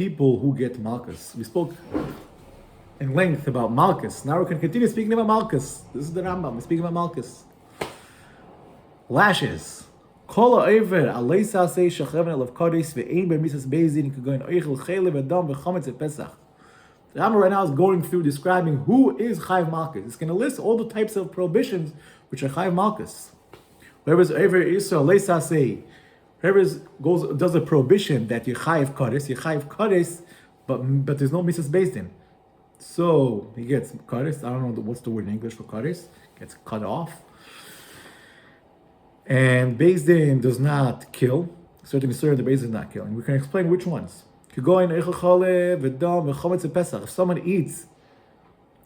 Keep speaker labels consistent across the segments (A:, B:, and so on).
A: people who get malchus. We spoke in length about malchus. Now we can continue speaking about malchus. This is the Rambam. We're speaking about malchus. Lashes. Kol ha'over aleisa say shachaven alav kodesh ve'ein b'misas beizin k'goyin oichel chelev v'dam v'chametz v'pesach. The Rambam right now is going through describing who is chayav malchus. It's going to list all the types of prohibitions which are chayav malchus. Whoever's over Israel aleisa say, whoever does a prohibition that you chayav kodesh, but there's no misas beizin. So he gets kodesh. I don't know what's the word in English for kodesh. Gets cut off. And Beis Din does not kill. Certainly, the Beis Din does not kill. And we can explain which ones. If someone eats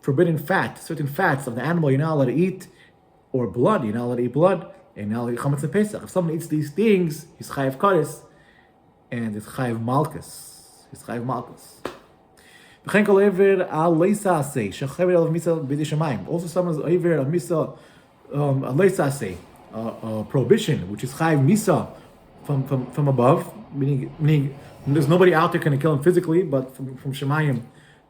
A: forbidden fat, certain fats of the animal you're not allowed to eat, or blood, you're not allowed to eat blood, and you're not allowed to eat chametz and pesach. If someone eats these things, he's chayav kodesh, and it's chayav malchus. He's chayav malchus. Also, someone's over a misa aleisa prohibition, which is chayav misa from above, meaning there's nobody out there can kill him physically, but from Shemayim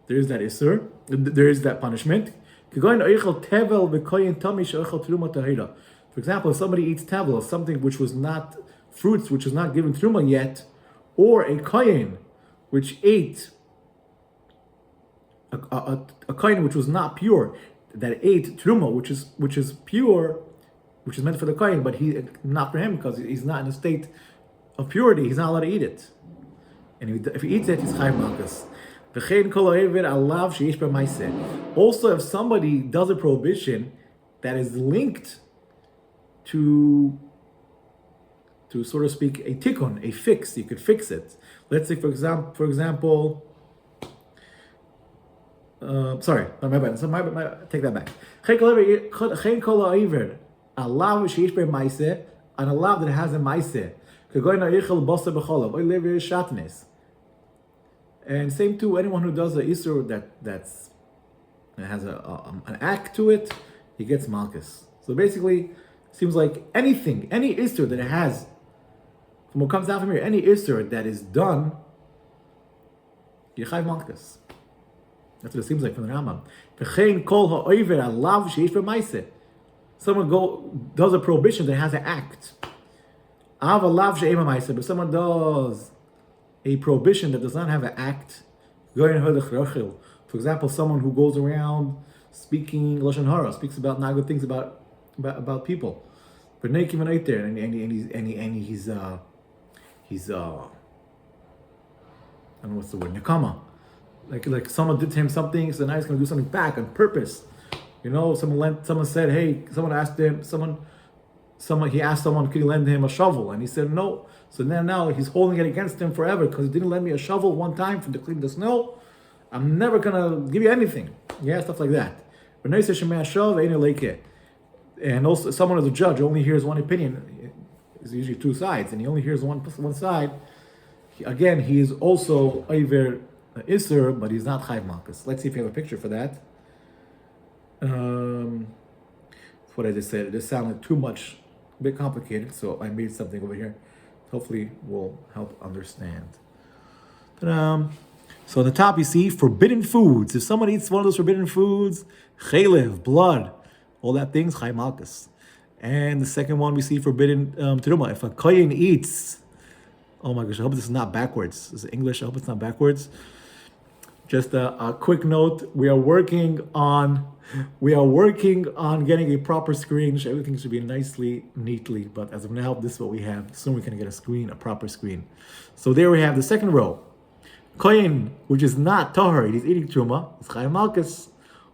A: there is that isur, there is that punishment. For example, if somebody eats tevel, something which was not fruits, which was not given truma yet, or a kohen which ate a kohen which was not pure, that ate truma, which is pure, which is meant for the kohen, but not for him because he's not in a state of purity. He's not allowed to eat it, and if he eats it, he's chayav malchus. Also, if somebody does a prohibition that is linked to so to speak, a tikkun, a fix, you could fix it. Let's say, for example. Sorry, my bad. So take that back. A lav sheish be maise, and a lav that has a maise. And same to anyone who does a isur that has an act to it, he gets malchus. So basically, seems like any isur that it has, from what comes down from here, any isur that is done, you chayv malchus. That's what it seems like from the Rambam. Someone does a prohibition that has an act. But someone does a prohibition that does not have an act. For example, someone who goes around speaking lashon hara, speaks about not good things about people. But naked and out there, and he's I don't know what's the word, nekama. Like someone did to him something, so now he's going to do something back on purpose. You know, someone said, hey, someone asked him, he asked someone, could he lend him a shovel? And he said no. So now he's holding it against him forever because he didn't lend me a shovel one time to clean the snow. I'm never going to give you anything. Yeah, stuff like that. And also, someone as a judge only hears one opinion. There's usually two sides, and he only hears one side. Again, he is also over isur, but he's not chayav malchus. Let's see if you have a picture for that. What I just said, it just sounded too much, a bit complicated, so I made something over here. Hopefully will help understand. Ta-da. So on the top you see forbidden foods. If someone eats one of those forbidden foods, chelev, blood, all that things, chayav malchus. And the second one we see forbidden teruma. If a kohen eats, oh my gosh, I hope this is not backwards. This is English, I hope it's not backwards. Just a quick note, we are working on getting a proper screen. Everything should be neatly, but as of now, this is what we have. Soon we can get a proper screen. So there we have the second row. Kohen, which is not tahor, he's eating truma, it's chayav malchus,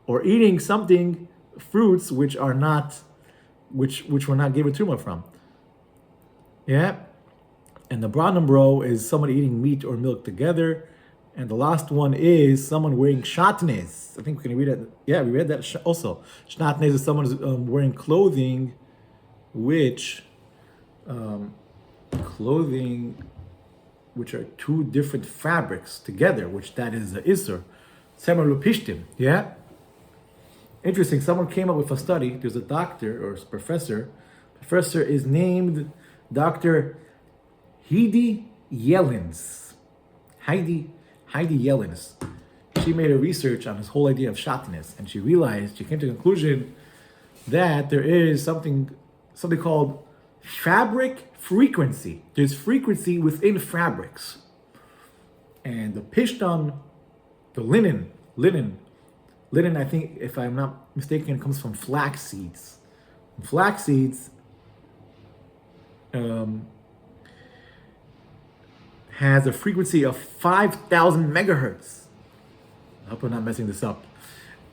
A: or eating something, fruits which we're not given truma from. Yeah? And the bottom row is somebody eating meat or milk together. And the last one is someone wearing shatnez. I think we can read that. Yeah, we read that also. Shatnez is someone who's wearing clothing which are two different fabrics together, which that is the isur. Semer lupishtim, yeah? Interesting, someone came up with a study. There's a doctor or professor. Professor is named Dr. Heidi Yellins. Heidi Yellens, she made a research on this whole idea of shatiness, and she came to the conclusion that there is something called fabric frequency. There's frequency within fabrics. And the pishtan, the linen, I think, if I'm not mistaken, comes from flax seeds. Flax seeds has a frequency of 5,000 megahertz. I hope I'm not messing this up.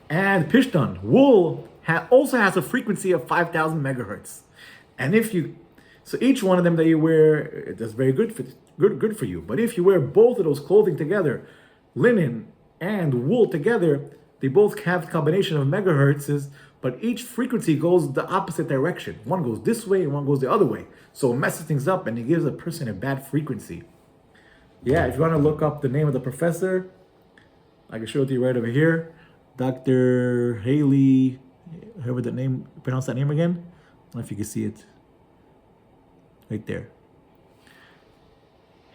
A: And pishtan, wool, also has a frequency of 5,000 megahertz. And so each one of them that you wear, that's very good for you. But if you wear both of those clothing together, linen and wool together, they both have combination of megahertzes, but each frequency goes the opposite direction. One goes this way and one goes the other way. So it messes things up and it gives a person a bad frequency. Yeah, if you want to look up the name of the professor, I can show it to you right over here. Dr. Haley, however that name, pronounce that name again. I don't know if you can see it. Right there.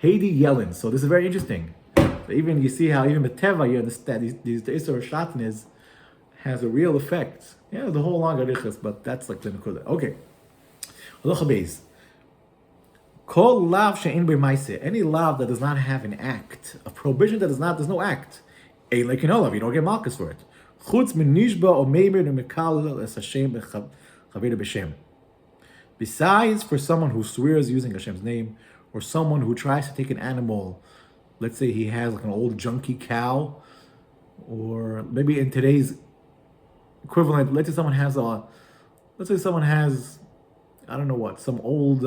A: Heidi Yellens. So this is very interesting. So even you see how even Meteva, you understand the Isser Shatnez has a real effect. Yeah, the whole long arichas, but that's like the Nekuda. Okay. Halacha Beis. Kol lav she'en b'maaseh. Any lav that does not have an act, a prohibition there's no act. Ein lekin olav, you don't get malchus for it. Chutz min nishba o meimer ne'mekal es Hashem chaveda b'shem. Besides, for someone who swears using Hashem's name, or someone who tries to take an animal, let's say he has like an old junky cow, or maybe in today's equivalent, let's say someone has, I don't know what, some old,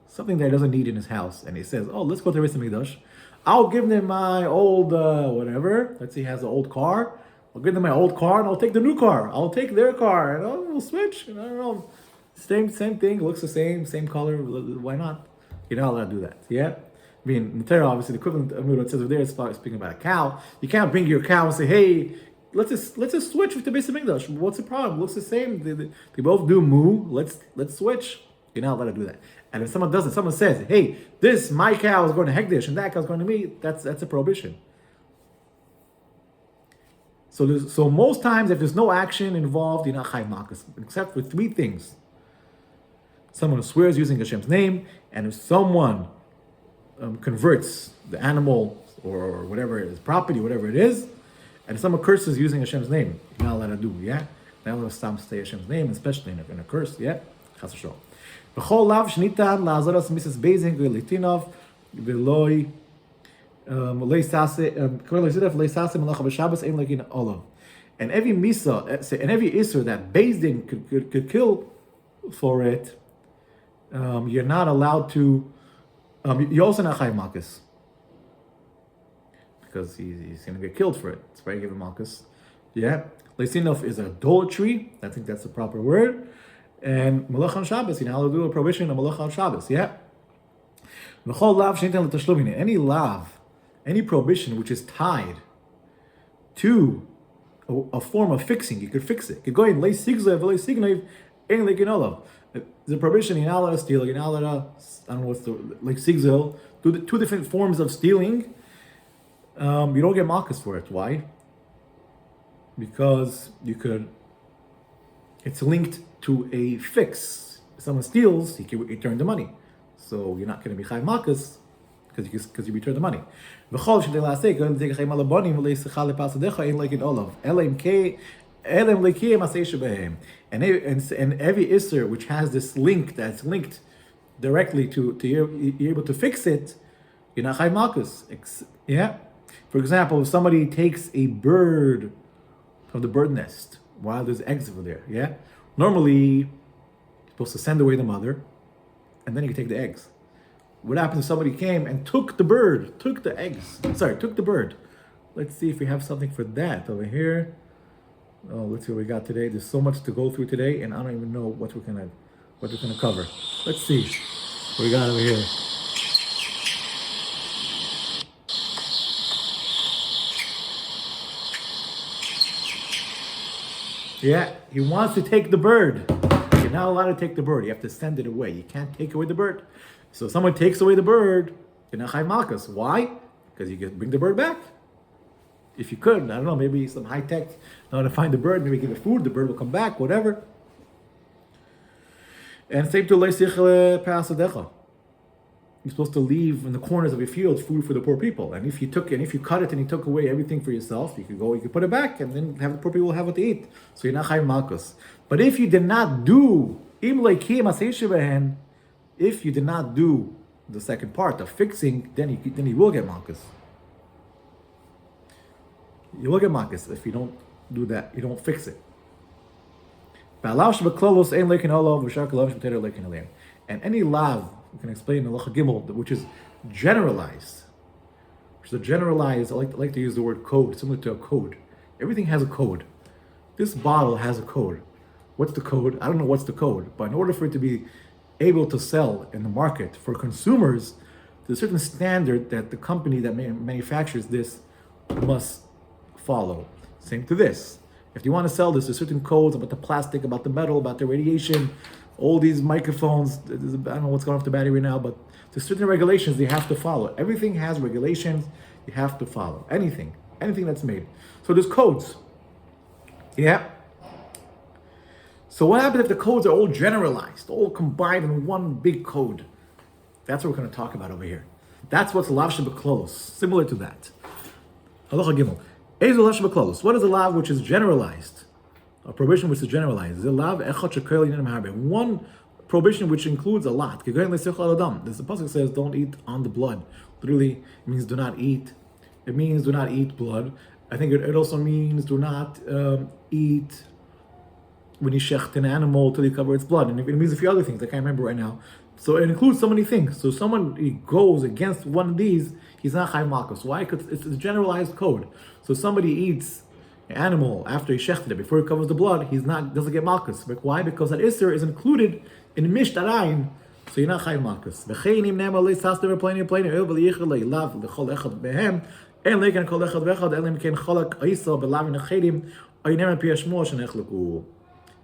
A: something that he doesn't need in his house, and he says, oh, let's go to Beis Hamikdash. I'll give them my old, whatever, let's say he has an old car, I'll give them my old car, and I'll take the new car. I'll take their car, and we'll switch, and I don't know. Same thing, looks the same color, why not? You're not allowed to do that, yeah? I mean, in Torah, obviously, the equivalent of what it says over there is speaking about a cow. You can't bring your cow and say, hey, let's just switch with the Beis Hamikdash. What's the problem? It looks the same. They both do moo. Let's switch. You're not allowed to do that. And if someone doesn't, someone says, hey, my cow is going to Hekdesh and that cow is going to me, that's a prohibition. So most times, if there's no action involved, you're not chayv malchus, except for three things. Someone who swears using Hashem's name, and if someone converts the animal or whatever it is, property, whatever it is, and if someone curses using Hashem's name, you're not allowed to do, yeah? Not allowed to say Hashem's name, especially in a curse, yeah? Chas v'shalom. V'chol lav shnitan la'azaras misas beizing v'litinov v'loi leisase malacha b'Shabbos ein lekin olav. And every misa, and every isser that Bezdin could kill for it, you're not allowed to. You're also not chayv malchus because he's going to get killed for it. It's very given malchus. Yeah, leisinov is idolatry. I think that's the proper word. And malach on Shabbos, you're not allowed to do a prohibition of malach on Shabbos. Yeah. V'chol lav sheinitan l'tashlumin. Any lav, any prohibition which is tied to a form of fixing, you could fix it. You could go in lay sigzav, lay signav, ein lekin olav. The prohibition, you're not allowed to steal, you're not allowed to, I don't know what's the, like sigzil, two different forms of stealing. You don't get malchus for it. Why? Because it's linked to a fix. If someone steals, he can return the money. So you're not going to be chayv malchus because you return the money. And every isser which has this link that's linked directly to you're able to fix it, you're not chayv malchus. Yeah. For example, if somebody takes a bird from the bird nest while there's eggs over there, yeah. Normally, you're supposed to send away the mother, and then you take the eggs. What happens if somebody came and took the bird, took the bird? Let's see if we have something for that over here. Oh, let's see what we got today. There's so much to go through today, and I don't even know what we're gonna cover. Let's see what we got over here. Yeah, he wants to take the bird. You're not allowed to take the bird. You have to send it away. You can't take away the bird. So if someone takes away the bird, you're not chayv malchus. Why? because you can bring the bird back. If you could, I don't know, maybe some high tech, know how to find the bird, maybe give it food, the bird will come back, whatever. And same to Leisich Parasadecha. You're supposed to leave in the corners of your fields food for the poor people. And if you cut it and you took away everything for yourself, you could put it back and then have the poor people have what to eat. So you're not chayiv malchus. But if you did not do, if you did not do the second part of fixing, then you will get malchus. You will get malchus if you don't do that. You don't fix it. And any lav, we can explain in Halacha Gimel, which is generalized. Which is a generalized, I like to use the word code, similar to a code. Everything has a code. This bottle has a code. What's the code? I don't know what's the code, but in order for it to be able to sell in the market for consumers, there's a certain standard that the company that manufactures this must follow. Same to this. If you want to sell this, there's certain codes about the plastic, about the metal, about the radiation, all these microphones. I don't know what's going off the battery right now, but there's certain regulations you have to follow. Everything has regulations you have to follow. Anything that's made. So there's codes. Yeah. So what happens if the codes are all generalized, all combined in one big code? That's what we're going to talk about over here. That's what's lav shebeklolos, similar to that. Halacha Gimel. Ezu lav shebeklolos. What is a lav which is generalized? A prohibition which is generalized. One prohibition which includes a lot. There's a pasuk says, "Don't eat on the blood." Literally, it means do not eat. It means do not eat blood. I think it also means do not eat when you shecht an animal till you cover its blood. And it means a few other things I can't remember right now. So it includes so many things. So someone goes against one of these, he's not chayiv malchus. Why? Because it's a generalized code. So somebody eats animal after he shechted it, before he covers the blood, doesn't get malchus. But why? Because that isser is included in mishtarayin, so you're not chayiv malchus.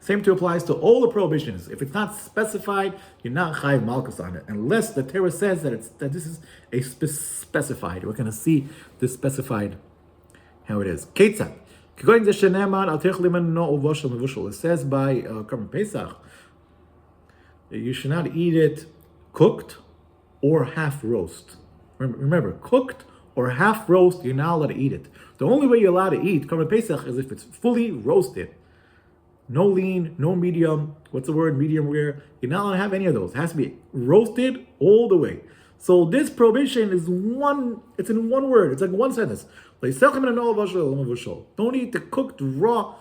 A: Same too applies to all the prohibitions. If it's not specified, you're not chayiv malchus on it, unless the Torah says that this is a specified. We're going to see this specified how it is. Ketzad. It says by Korban Pesach, you should not eat it cooked or half roast. Remember, cooked or half roast, you're not allowed to eat it. The only way you're allowed to eat Korban Pesach is if it's fully roasted. No lean, no medium. What's the word? Medium rare. You're not allowed to have any of those. It has to be roasted all the way. So this prohibition is it's in one word. It's like one sentence. Don't eat the cooked raw.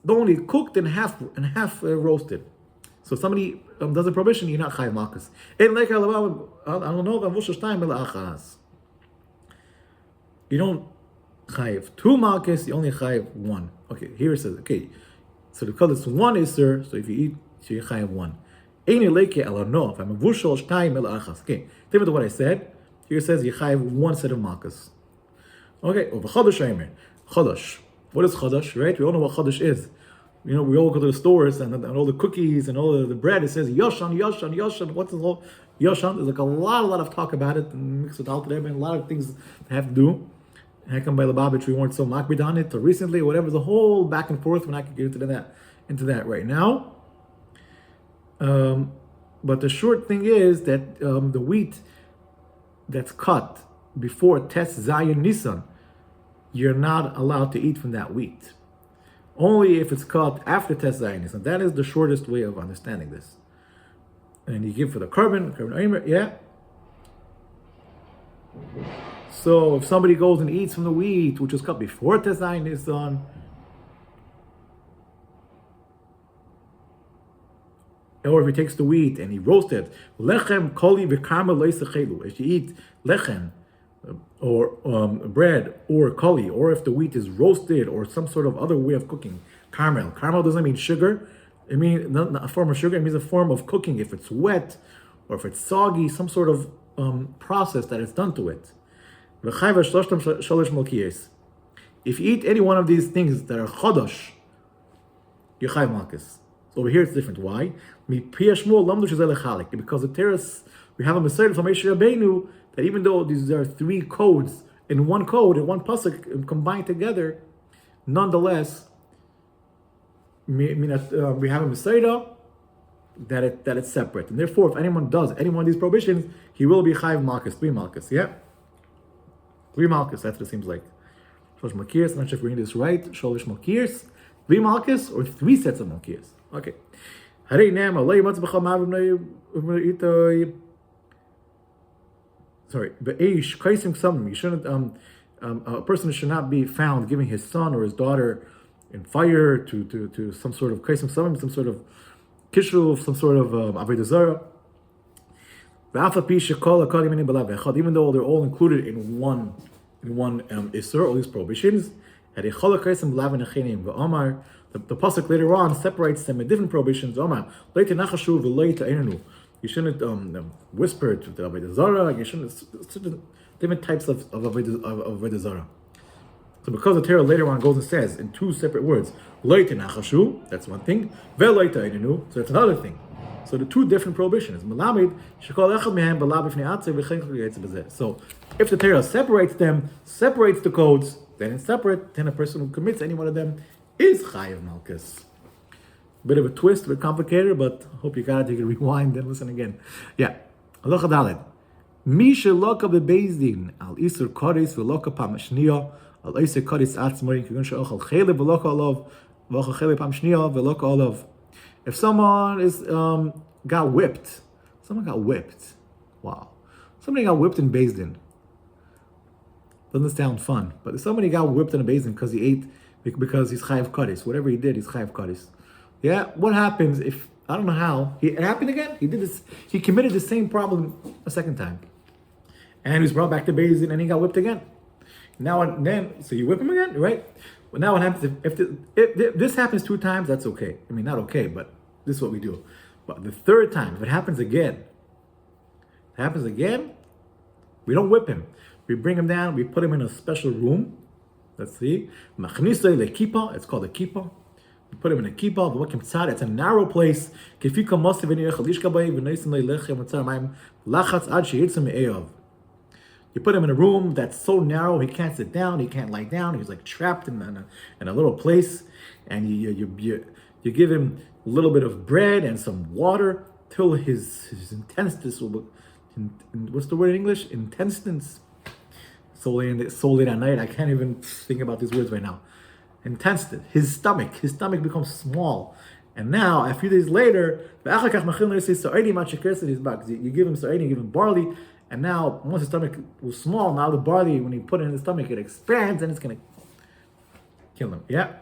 A: Don't eat cooked and half roasted. So if somebody does a prohibition, you're not chayiv malchus. You don't chayiv two malchus. You only chayiv one. Okay, here it says. Okay, so because it's one iser, so if you eat, so you chayiv one. Okay, think about what I said. Here it says you chayiv one set of malchus. Okay, over chodesh. Chodesh. What is chodesh? Right? We all know what chodesh is. We all go to the stores and all the cookies and all the bread. It says yoshan. What's the whole yoshan? There's like a lot of talk about it and mixed with alter and a lot of things they have to do. How come by Lubavitch we weren't so makbid on it, or recently, or whatever? The whole back and forth. We're not going to get into that right now. But the short thing is that the wheat that's cut before Tes Zayin Nisan, you're not allowed to eat from that wheat. Only if it's cut after Tes Zayin Nisan. That is the shortest way of understanding this. And you give for the carbon, yeah. So if somebody goes and eats from the wheat, which was cut before Tes Zayin Nisan, or if he takes the wheat and he roasts it, lechem koli v'karmel leisachelu. If you eat lechem or bread or koli, or if the wheat is roasted or some sort of other way of cooking, caramel. Caramel doesn't mean sugar. It means not a form of sugar. It means a form of cooking. If it's wet or if it's soggy, some sort of process that is done to it. If you eat any one of these things that are chodosh, you're chayiv malchus. Over here it's different. Why? Because the Torah, we have a Messiah from Moshe Rabbeinu that even though there are three codes in one code, in one pasuk, combined together, nonetheless, we have a Messiah that it's separate. And therefore, if anyone does any one of these prohibitions, he will be chayiv malchus, 3 malchus, yeah? 3 malchus, that's what it seems like. Sholosh malchus, I'm not sure if we're reading this right. Sholosh malchus, 3 malchus, or 3 sets of malchus. Okay. Sorry, be'esh kaisim ksamim. You shouldn't. A person should not be found giving his son or his daughter in fire to some sort of kaisim ksamim, some sort of kishuv, some sort of avodah zarah. Even though they're all included in one isur, all these prohibitions. The pasuk later on separates them in different prohibitions. You shouldn't whisper to the avodah zarah. You shouldn't different types of avodah zarah. So because the Torah later on goes and says in 2 separate words, that's one thing. So that's another thing. So the 2 different prohibitions. So if the Torah separates them, separates the codes, then it's separate. Then a person who commits any one of them is chayiv malchus. Bit of a twist, a bit complicated, but hope you got it. You can rewind and listen again. Yeah. Halacha daled. Mi sheloka bebezdin al isur koris veloka pam shniya al isur koris atzmoi kigun sheochal chele veloka olav veloka chele pam shniya veloka olav. If someone got whipped, wow. Somebody got whipped in bezdin. Doesn't sound fun, but if somebody got whipped in a bezdin because he ate, because he's chayiv koris, whatever he did, he's chayiv koris. Yeah, what happens if, I don't know how, it happened again? He committed the same problem a second time. And he was brought back to Bezdin and he got whipped again. Now and then, so you whip him again, right? Well, now what happens if this happens 2 times, that's okay. I mean, not okay, but this is what we do. But the 3rd time, if it happens again, we don't whip him. We bring him down, we put him in a special room. Let's see. Machnisei lekipa, it's called a kippah. We put him in a kippah, it's a narrow place. You put him in a room that's so narrow, he can't sit down, he can't lie down, he's like trapped in a little place, and you give him a little bit of bread and some water till his intestines will what's the word in English? Intestines. So late at night, I can't even think about these words right now. Intestine, his stomach becomes small. And now, a few days later, you give him sa'idi, you give him barley, and now, once his stomach was small, now the barley, when you put it in his stomach, it expands and it's going to kill him. Yeah?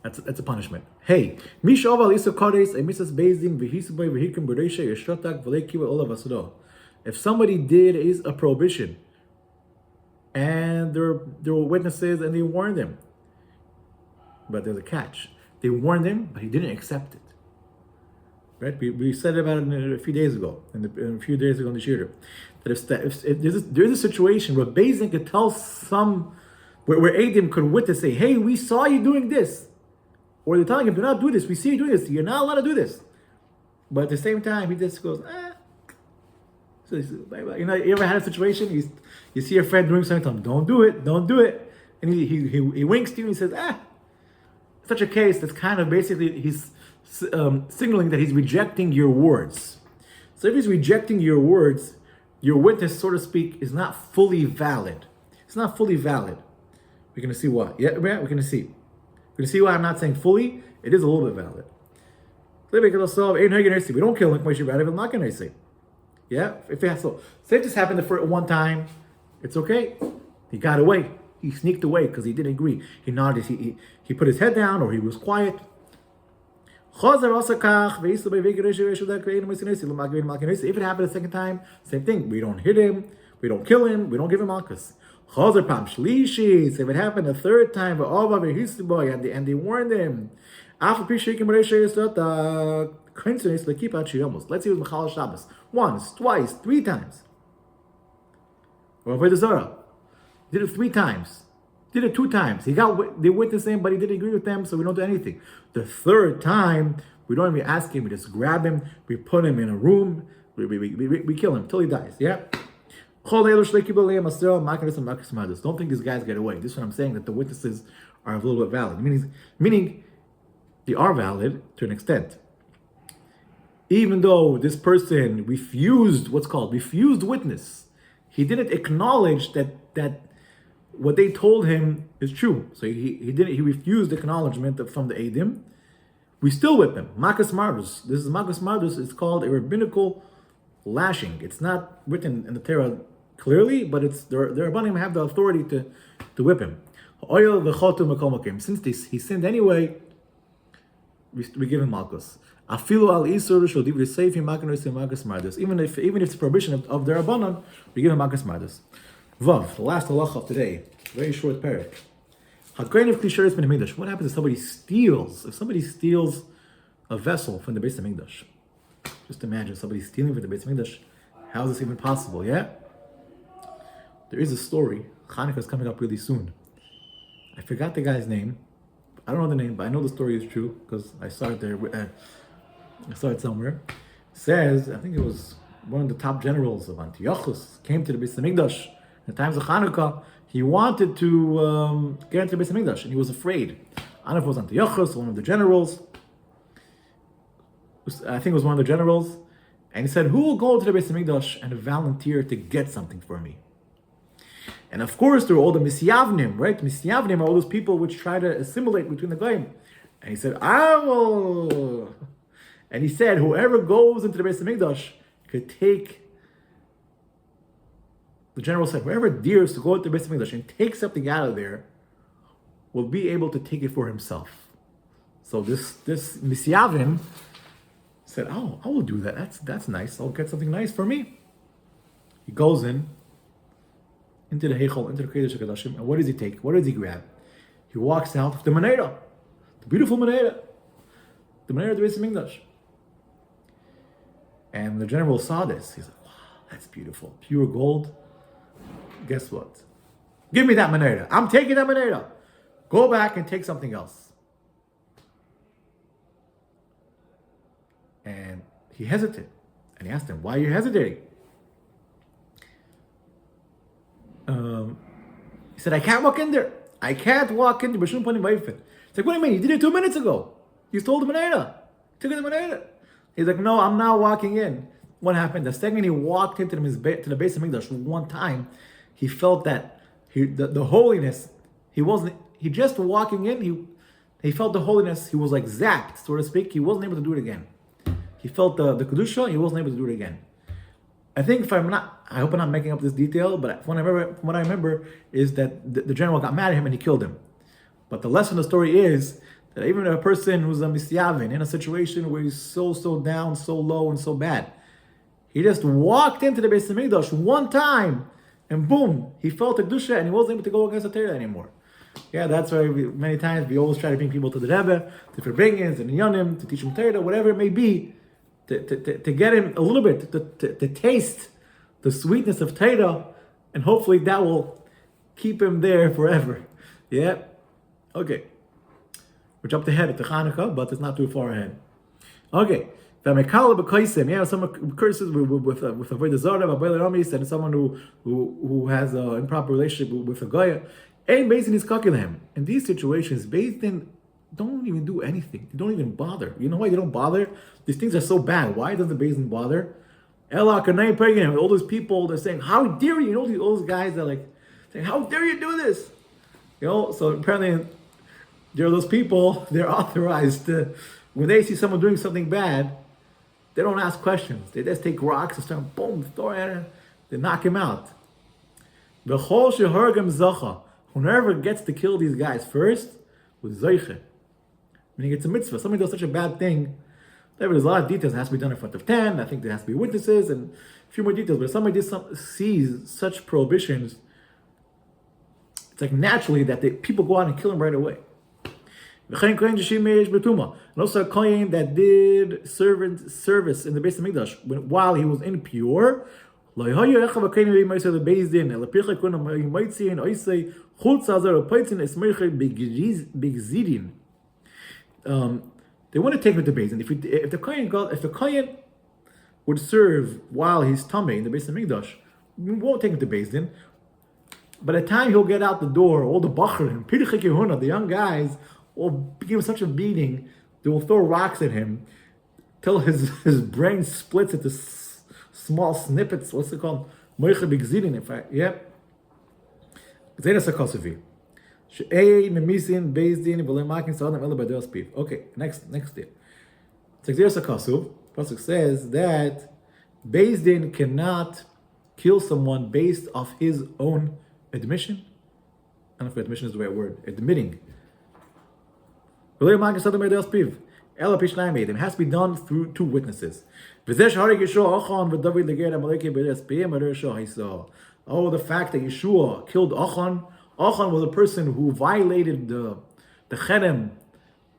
A: That's a punishment. Hey, if somebody did is a prohibition, and there were witnesses and they warned him, but there's a catch. They warned him, but he didn't accept it. Right? We said about it a few days ago, in the shir, that if there's a situation where Bezdin could tell where Adim could witness, say, hey, we saw you doing this. Or they're telling him, do not do this. We see you doing this. You're not allowed to do this. But at the same time, he just goes, So, you ever had a situation, you see your friend doing something, tell him, don't do it. And he winks to you and he says, Such a case, that's kind of basically, he's signaling that he's rejecting your words. So if he's rejecting your words, your witness, so to speak, is not fully valid. It's not fully valid. We're going to see why. Yeah, we're going to see. We're going to see why I'm not saying fully. It is a little bit valid. We don't kill him. I'm not going to say. Yeah, if it has so. Say it just happened for one time, it's okay. He got away. He sneaked away because he didn't agree. He nodded. He put his head down, or he was quiet. If it happened a second time, same thing. We don't hit him. We don't kill him. We don't give him malchus. If it happened a third time, and they warned him. Let's say it was Machal Shabbos. Once, twice, 3 times. Or Avodah Zarah. Did it 3 times. Did it 2 times. They witnessed him, but he didn't agree with them, so we don't do anything. The 3rd time, we don't even ask him. We just grab him. We put him in a room. We kill him till he dies. Yeah. Don't think these guys get away. This is what I'm saying, that the witnesses are a little bit valid. Meaning they are valid to an extent. Even though this person refused witness, he didn't acknowledge that what they told him is true. So he refused acknowledgement from the Eidim. We still whip him. Makas Mardus. This is Makas Mardus. It's called a rabbinical lashing. It's not written in the Torah clearly, but it's the Rabbanim have the authority to whip him. Since he sinned anyway, we give him Malkus. Even if it's prohibition of the Rabbanon, we give him Makas Mardus. Vav, the last halacha of today, very short parak. What happens if somebody steals? If somebody steals a vessel from the Beis Hamikdash, just imagine somebody stealing from the Beis Hamikdash. How is this even possible? Yeah, there is a story. Hanukkah is coming up really soon. I forgot the guy's name. I don't know the name, but I know the story is true because I saw it there. I saw it somewhere. It says, I think it was one of the top generals of Antiochus came to the Beis Hamikdash in the times of Hanukkah. He wanted to get into the Beis Hamikdash, and he was afraid. I don't know if it was Antiochus, one of the generals. I think it was one of the generals. And he said, who will go to the Beis Hamikdash and volunteer to get something for me? And of course, there were all the Misyavnim, right? Misyavnim are all those people which try to assimilate between the Goyim. And he said, I will. And he said, whoever goes into the Beis Hamikdash could take. The general said, whoever dares to go to the Beis Hamikdash and take something out of there will be able to take it for himself. So this Misyavim said, oh, I will do that. That's nice. I'll get something nice for me. He goes into the Heichal, into the Kodesh HaKodashim, and what does he take? What does he grab? He walks out with the Menorah, the beautiful Menorah, the Menorah of the Beis Hamikdash. And the general saw this. He's like, wow, that's beautiful. Pure gold. Guess what? Give me that Menorah. I'm taking that Menorah. Go back and take something else. And he hesitated. And he asked him, why are you hesitating? He said, I can't walk in there. I can't walk in there. It's like, what do you mean? You did it 2 minutes ago. You stole the Menorah. Took the Menorah. He's like, no, I'm not walking in. What happened? The second he walked into the Beis Hamikdash one time, he felt that the holiness, he just walking in, he felt the holiness, he was like zapped, so to speak. He wasn't able to do it again. He felt the Kedusha, he wasn't able to do it again. I think I hope I'm not making up this detail, but what I remember is that the general got mad at him and he killed him. But the lesson of the story is that even a person who's a misyavin in a situation where he's so down, so low, and so bad, he just walked into the Beis Hamikdash one time, and boom, he felt the Kedusha, and he wasn't able to go against the Torah anymore. Yeah, that's why many times we always try to bring people to the Rebbe, to Farbrengens and Yonim, to teach him Torah, whatever it may be, to get him a little bit, to taste the sweetness of Torah, and hopefully that will keep him there forever. Yeah? Okay. We're jumped ahead to Hanukkah, but it's not too far ahead. Okay. Yeah, some curses with avodah zarah, and someone who has an improper relationship with a goya. And Beis Din is kakilam. In these situations, Beis Din don't even do anything. They don't even bother. You know why they don't bother? These things are so bad. Why doesn't Beis Din bother? All those people, they're saying, how dare you? You know, all those guys that are like saying, how dare you do this? You know, so apparently there are those people, they're authorized to, when they see someone doing something bad, they don't ask questions. They just take rocks and start, boom, throw it at him. They knock him out. Whoever gets to kill these guys first, with Zeiche. Meaning it's a mitzvah. Somebody does such a bad thing, there's a lot of details. It has to be done in front of 10. I think there has to be witnesses and a few more details. But if somebody sees such prohibitions, it's like naturally that people go out and kill him right away. And also a kohen that did service in the Beis Hamikdash while he was impure. They want to take him to Beis Din. If the kohen would serve while he's tummy in the Beis Hamikdash, we won't take him to Beis Din. By the time he'll get out the door, all the Bachrim, the young guys, will give him such a beating, they will throw rocks at him till his brain splits into small snippets. What's it called? Moicha b'gzidin, if I, yep. Gzedas HaKosovi. She'ei memisin Beis Din v'lo makin sa'adam ela b'deos piv. Okay, next day. It's Gzedas HaKosov. Pasuk says that Beis Din cannot kill someone based off his own admission. I don't know if admission is the right word. Admitting. It has to be done through two witnesses. Oh, the fact that Yeshua killed Achan. Achan was a person who violated the cherem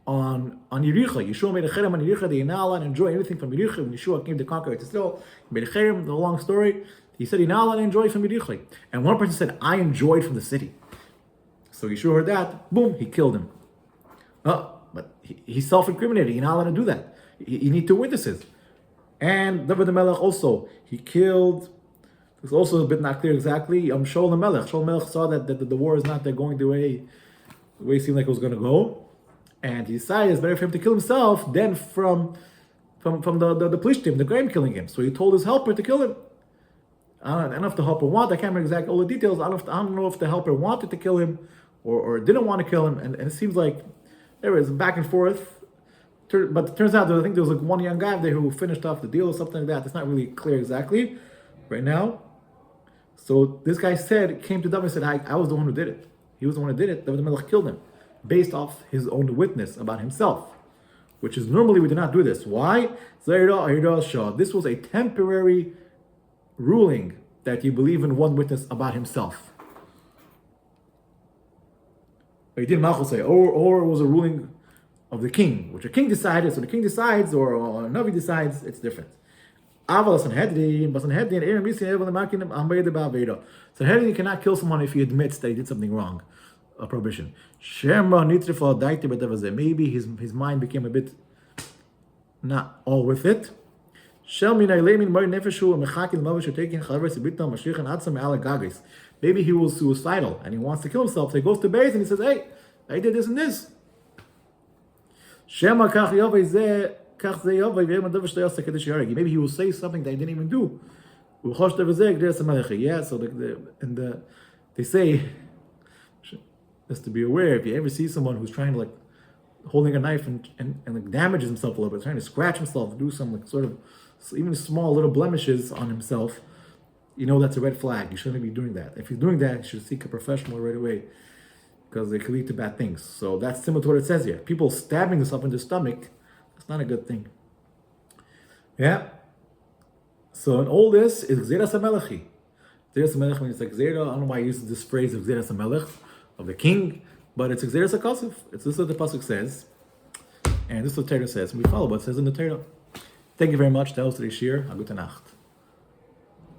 A: on Yericha. Yeshua made a cherem on Yericha. They did not allowed to enjoy anything from Yericha. When Yeshua came to conquer Israel, he made a cherem. The long story. He said he not allowed to enjoy from Yericha. And one person said, I enjoyed from the city. So Yeshua heard that. Boom, he killed him. But he self-incriminated. You're not allowed to do that. You need two witnesses. And David the Melech also, he killed. It's also a bit not clear exactly. Shaul the Melech. Shaul the Melech saw that the war is not going the way it seemed like it was going to go, and he decided it's better for him to kill himself than from the police team, the Graham killing him. So he told his helper to kill him. I don't know if the helper wanted. I can't remember exactly all the details. I don't know if the helper wanted to kill him or didn't want to kill him. And it seems like there was back and forth. But it turns out I think there was like one young guy there who finished off the deal or something like that. It's not really clear exactly right now. So this guy came to David and said, I was the one who did it. He was the one who did it. David the Melech killed him based off his own witness about himself, which is normally we do not do this. Why? This was a temporary ruling that you believe in one witness about himself. But he didn't say, or it was a ruling of the king, which a king decided. So the king decides, or a Navi decides, it's different. Sanhedrin cannot kill someone if he admits that he did something wrong. A prohibition. Maybe his mind became a bit not all with it. Maybe he was suicidal and he wants to kill himself. So he goes to base and he says, hey, I did this and this. Maybe he will say something that he didn't even do. Yeah, so they say, just to be aware, if you ever see someone who's trying to like holding a knife and like damages himself a little bit, trying to scratch himself, do some like sort of even small little blemishes on himself, you know that's a red flag. You shouldn't be doing that. If he's doing that, you should seek a professional right away, because they can lead to bad things. So that's similar to what it says here. People stabbing themselves in the stomach, that's not a good thing. Yeah. So in all this is Gzeras HaMelechi. Gzeras HaMelech means like Gzera. I don't know why I use this phrase of Gzeras HaMelech, of the king, but it's Gzeras HaKosov. It's this is what the pasuk says, and this is what Torah says. And we follow what it says in the Torah. Thank you very much. That was today's shir. A gute Nacht.